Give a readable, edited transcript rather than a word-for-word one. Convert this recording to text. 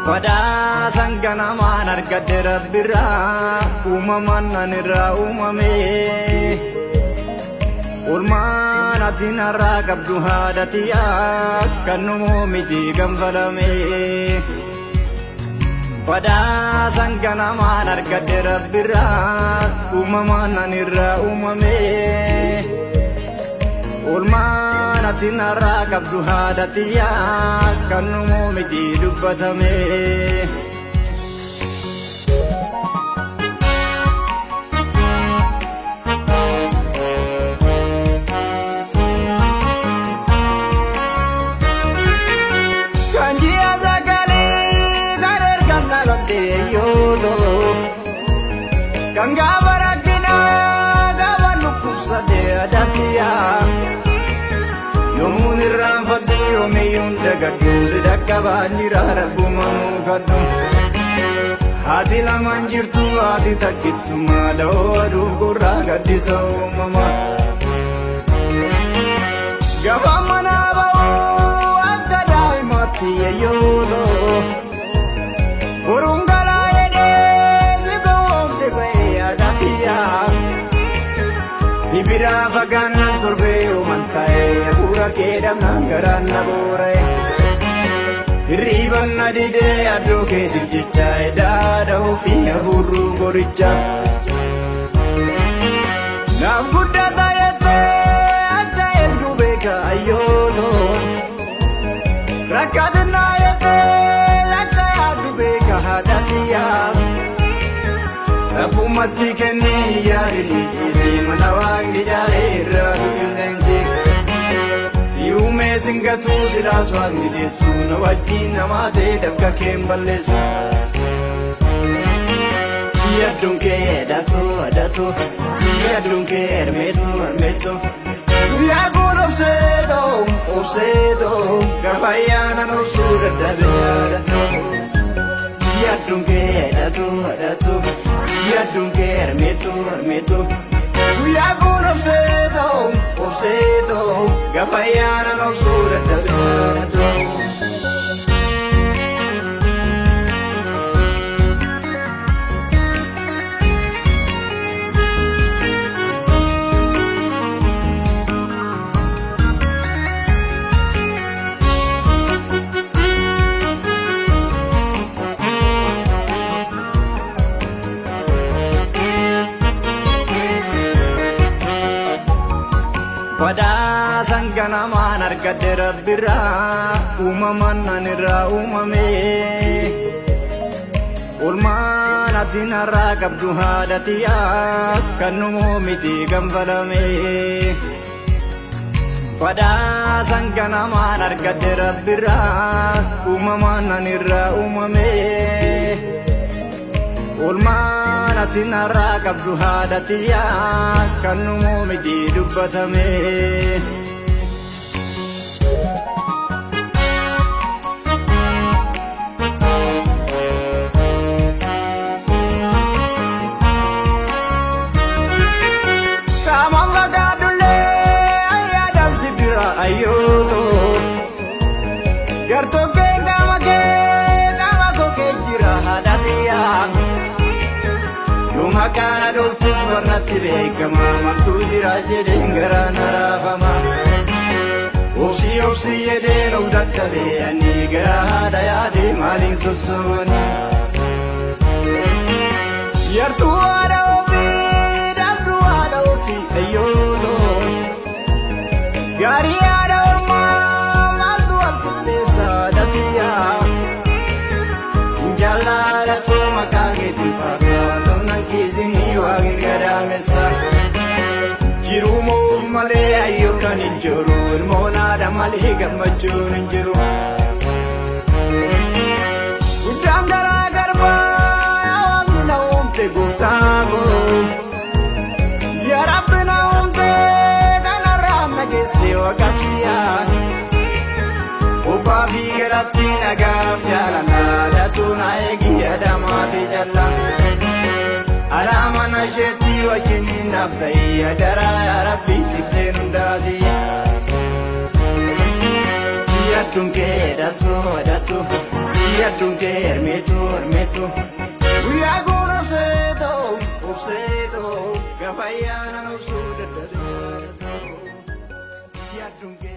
Pada sangkana manar kadera birra umaman nanira umame ulman atinara kabdu hadatiya kanumu miti gambalame pada sangkana manar kadera birra umaman nanira umame ulman atinara kabdu hadatiya kanumu miti dubbatame Ganga barakina gawan lukupsa de adatia yomun ramfadu yomeyun dagadu zidakka banjira rabbumanu kaddu hati lamanjirtu hati takittu madawadu gurra gaddiso mama gavamana bau akadai mati yodo urungala Sibira faganan turbe umantai pura kedam nanggaran nabore Riban nadide ado ke dirjicai dada fi aburu goricha Nabudda tayate atayen dubeka ayodo Rakadna yate lakaya dubeka hadatia Abu mati keni yari isi manawang di jari rasu illensi si ume singatu sila swang di desu nawaji namate dabka kembalesu ya dunke datu ya dunke ermeto ya gun obsedo gafayana no surada datu ya dunke datu Ya dunque ermeto Ya gun obsedo Gafayana no sura tabianato Pada sangkana manar kadera birra umaman nanira umame ulman atinara kabdu hadatiya kanumu miti gambalame pada sangkana manar kadera birra umaman nanira umame ulman atinara kabdu hadatiya kanumu miti dubbatame Kamanga gadule ayadan sibira ayodo gartoke gamako jira hadatiya Makana doftus warnatti beekama maltu jira jedheen garaan raafama Obsi jedheen of dadhabe ani gara haadha yaade maaliin sossobani Yartuu haadha ofii dhabduu haadha ofii ayyoolo Gaarii haadha ormaa maaltu walqixxeessa haadhatiyaa Sinjaalaadhatoo maqaa keetiin faasaa Kizini wagin gadamesa Jirumo male ayyukan injiru Ilmona da male gammachun injiru Gudam dara garba Awagni na umte guftago Ya Rabbi na umte Kanaram nagesi wakafiya Uba fi garatti nagaf jalana Datuna egi adamati jalla Alamana sheti wajini naftai adara ya Rabbi tiksen undasi Ya dunke datu yaadduun kee hermeetu guyyaa kun obseetoo gafayyaana obsuu dadhabee yaadduun kee